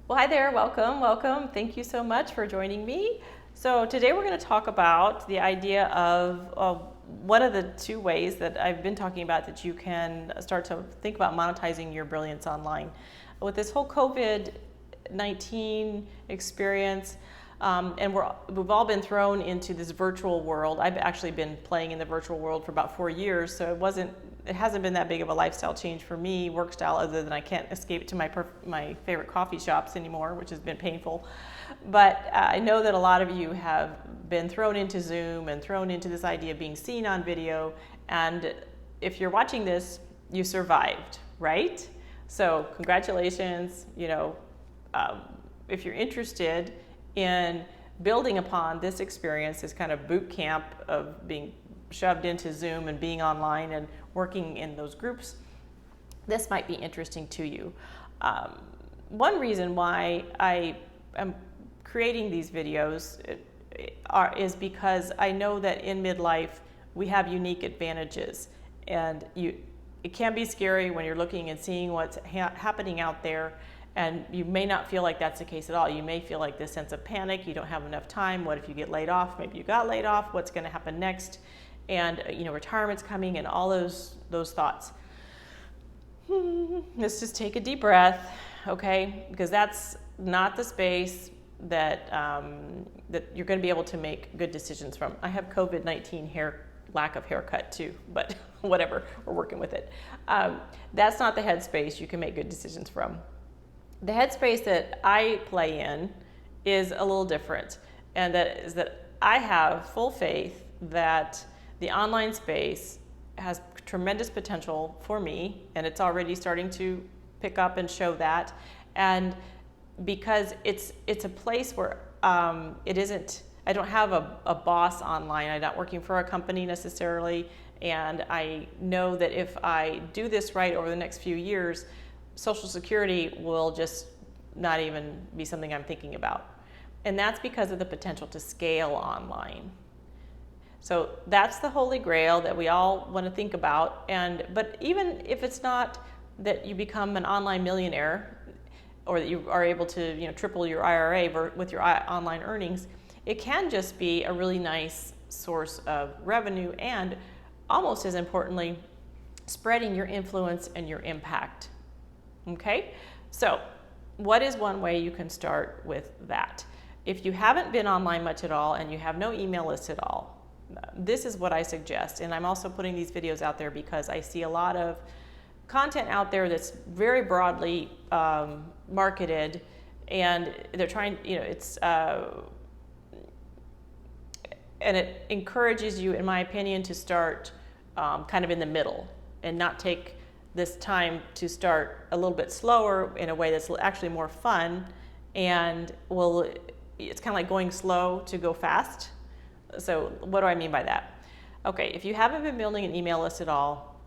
Well, hi there, welcome. Thank you so much for joining me. So today we're going to talk about the idea of one of the two ways that I've been talking about that you can start to think about monetizing your brilliance online. With this whole COVID-19 experience, and we've all been thrown into this virtual world. I've actually been playing in the virtual world for about 4 years, so it hasn't been that big of a lifestyle change for me, work style, other than I can't escape to my favorite coffee shops anymore, which has been painful. But I know that a lot of you have been thrown into Zoom and thrown into this idea of being seen on video. And if you're watching this, you survived, right? So congratulations. If you're interested in building upon this experience, this kind of boot camp of being shoved into Zoom and being online and working in those groups, this might be interesting to you. One reason why I am creating these videos is because I know that in midlife we have unique advantages, and it can be scary when you're looking and seeing what's happening out there. And you may not feel like that's the case at all. You may feel like this sense of panic. You don't have enough time. What if you get laid off? Maybe you got laid off. What's going to happen next? And retirement's coming, and all those thoughts. Let's just take a deep breath, okay? Because that's not the space that that you're going to be able to make good decisions from. I have COVID-19 lack of haircut too, but whatever. We're working with it. That's not the headspace you can make good decisions from. The headspace that I play in is a little different, and that is that I have full faith that the online space has tremendous potential for me, and it's already starting to pick up and show that. And because it's a place where it isn't, I don't have a boss online. I'm not working for a company necessarily, and I know that if I do this right over the next few years, Social Security will just not even be something I'm thinking about. And that's because of the potential to scale online. So that's the holy grail that we all want to think about. But even if it's not that you become an online millionaire, or that you are able to triple your IRA with your online earnings, it can just be a really nice source of revenue, and almost as importantly, spreading your influence and your impact. Okay, so what is one way you can start with that? If you haven't been online much at all and you have no email list at all, this is what I suggest. And I'm also putting these videos out there because I see a lot of content out there that's very broadly marketed, and they're trying, and it encourages you, in my opinion, to start kind of in the middle and not take this time to start a little bit slower in a way that's actually more fun, and it's kind of like going slow to go fast. So what do I mean by that? Okay, if you haven't been building an email list at all,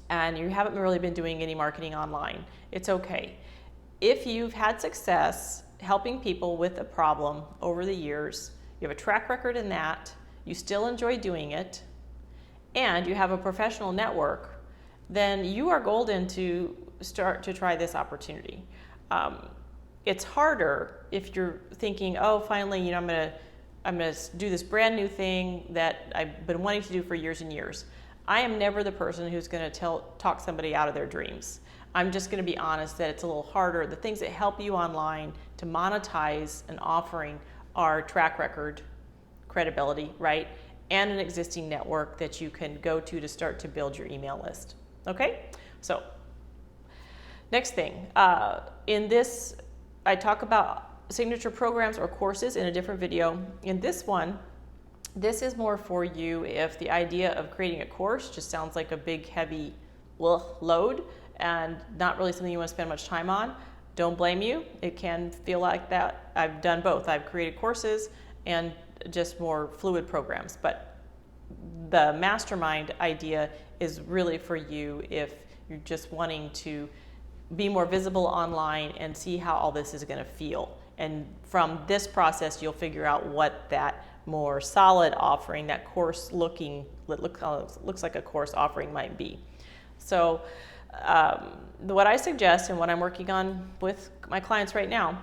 and you haven't really been doing any marketing online, it's okay. If you've had success helping people with a problem over the years, you have a track record in that, you still enjoy doing it, and you have a professional network, then you are golden to start to try this opportunity. It's harder if you're thinking, oh, finally, I'm gonna do this brand new thing that I've been wanting to do for years and years. I am never the person who's gonna talk somebody out of their dreams. I'm just gonna be honest that it's a little harder. The things that help you online to monetize an offering are track record, credibility, right? And an existing network that you can go to start to build your email list. Okay, so next thing, in this, I talk about signature programs or courses in a different video. In this one, this is more for you if the idea of creating a course just sounds like a big, heavy load and not really something you want to spend much time on. Don't blame you. It can feel like that. I've done both. I've created courses and just more fluid programs, but the Mastermind idea is really for you if you're just wanting to be more visible online and see how all this is going to feel. And from this process, you'll figure out what that more solid offering, that course looks like a course offering might be. So what I suggest and what I'm working on with my clients right now,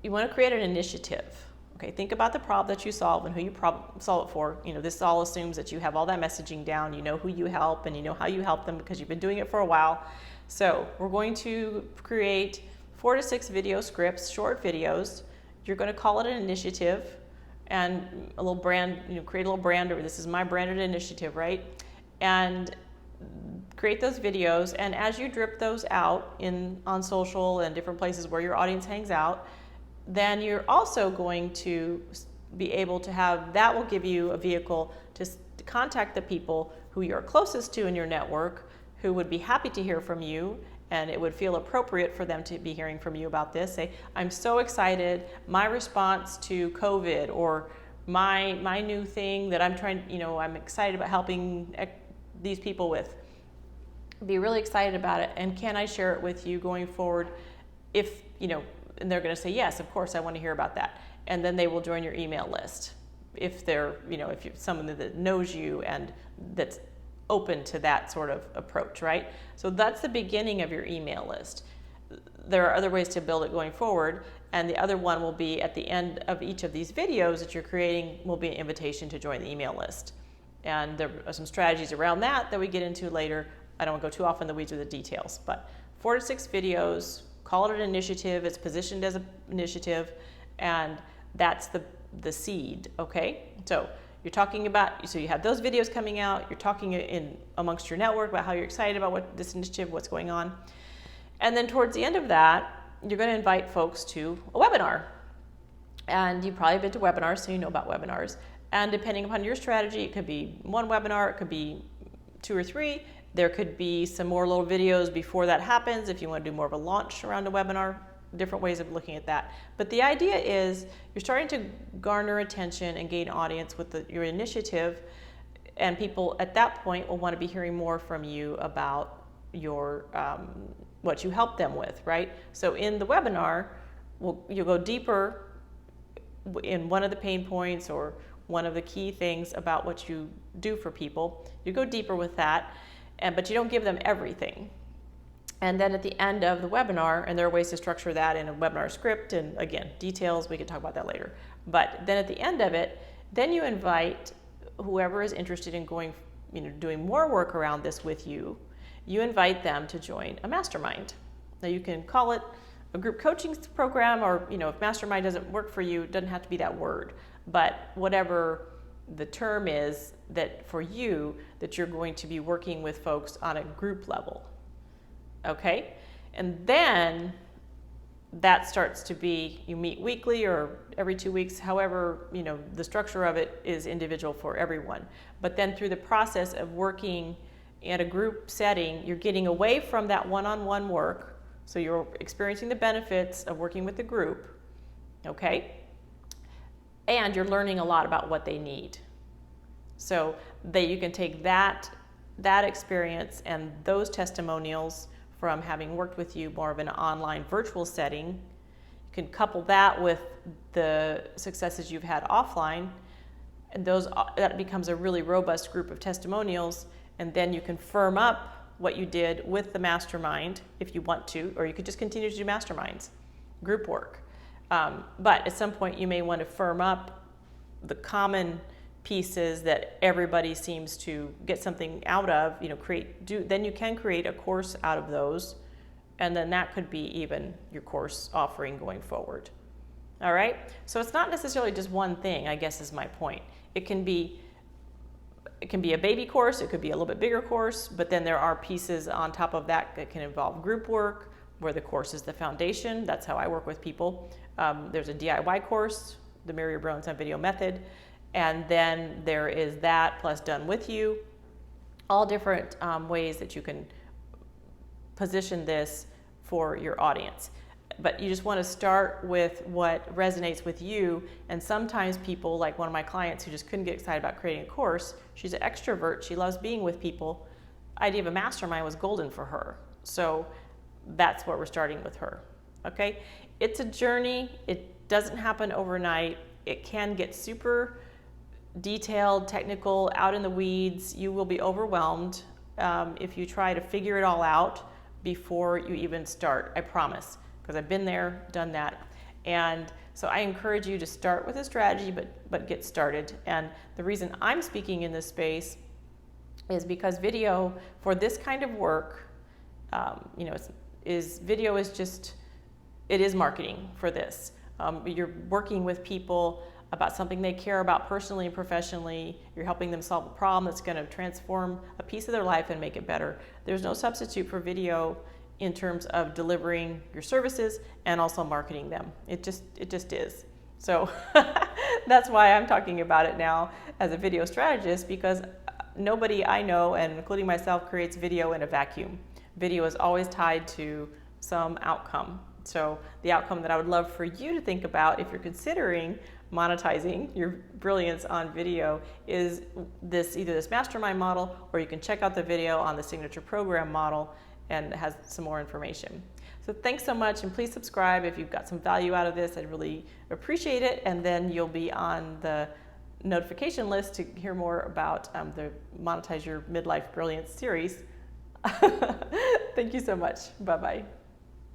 you want to create an initiative. Okay, think about the problem that you solve and who you solve it for. This all assumes that you have all that messaging down, you know who you help, and you know how you help them because you've been doing it for a while. So we're going to create 4 to 6 video scripts, short videos. You're going to call it an initiative and a little brand, create a little brand, or this is my branded initiative, right? And create those videos, and as you drip those out on social and different places where your audience hangs out, then you're also going to be able to that will give you a vehicle to contact the people who you're closest to in your network, who would be happy to hear from you, and it would feel appropriate for them to be hearing from you about this. Say, I'm so excited, my response to COVID, or my new thing that I'm trying, I'm excited about helping these people with. Be really excited about it, and can I share it with you going forward? If, and they're going to say, yes, of course, I want to hear about that. And then they will join your email list if they're, if you're someone that knows you and that's open to that sort of approach, right? So that's the beginning of your email list. There are other ways to build it going forward, and the other one will be at the end of each of these videos that you're creating will be an invitation to join the email list. And there are some strategies around that we get into later. I don't want to go too off in the weeds with the details, but 4 to 6 videos, call it an initiative, it's positioned as an initiative, and that's the seed, okay? So you're talking about, so you have those videos coming out, you're talking in amongst your network about how you're excited about this initiative, what's going on. And then towards the end of that, you're going to invite folks to a webinar. And you've probably been to webinars, so you know about webinars. And depending upon your strategy, it could be 1 webinar, it could be 2 or 3. There could be some more little videos before that happens if you want to do more of a launch around a webinar, different ways of looking at that. But the idea is you're starting to garner attention and gain audience with your initiative, and people at that point will want to be hearing more from you about your what you help them with, right? So in the webinar, you'll go deeper in one of the pain points or one of the key things about what you do for people. You go deeper with that, but you don't give them everything. And then at the end of the webinar, and there are ways to structure that in a webinar script, and again, details, we can talk about that later. But then at the end of it, then you invite whoever is interested in going, doing more work around this with you, you invite them to join a mastermind. Now you can call it a group coaching program, or if mastermind doesn't work for you, it doesn't have to be that word, but whatever the term is that for you, that you're going to be working with folks on a group level. Okay? And then that starts to be, you meet weekly or every 2 weeks, however, the structure of it is individual for everyone. But then through the process of working in a group setting, you're getting away from that one-on-one work. So you're experiencing the benefits of working with the group, okay? And you're learning a lot about what they need. So that you can take that experience and those testimonials from having worked with you more of an online virtual setting. You can couple that with the successes you've had offline, and that becomes a really robust group of testimonials. And then you can firm up what you did with the mastermind if you want to, or you could just continue to do masterminds, group work. But at some point you may want to firm up the pieces that everybody seems to get something out of, then you can create a course out of those, and then that could be even your course offering going forward. All right? So it's not necessarily just one thing, I guess is my point. It can be a baby course, it could be a little bit bigger course, but then there are pieces on top of that can involve group work, where the course is the foundation. That's how I work with people. There's a DIY course, the Marry Your Brilliance on Video method, and then there is that plus done with you. All different ways that you can position this for your audience. But you just want to start with what resonates with you. And sometimes people, like one of my clients who just couldn't get excited about creating a course, she's an extrovert, she loves being with people. Idea of a mastermind was golden for her. So that's what we're starting with her, okay? It's a journey. It doesn't happen overnight. It can get super detailed, technical, out in the weeds. You will be overwhelmed. if you try to figure it all out before you even start. I promise, because I've been there, done that. And so I encourage you to start with a strategy, but get started. And the reason I'm speaking in this space is because video for this kind of work, video is just, it is marketing for this. You're working with people about something they care about personally and professionally. You're helping them solve a problem that's going to transform a piece of their life and make it better. There's no substitute for video in terms of delivering your services and also marketing them. It just is. So that's why I'm talking about it now as a video strategist, because nobody I know, and including myself, creates video in a vacuum. Video is always tied to some outcome. So the outcome that I would love for you to think about if you're considering monetizing your brilliance on video is either this mastermind model, or you can check out the video on the signature program model, and it has some more information. So thanks so much, and please subscribe if you've got some value out of this. I'd really appreciate it, and then you'll be on the notification list to hear more about the Monetize Your Midlife Brilliance series. Thank you so much. Bye-bye.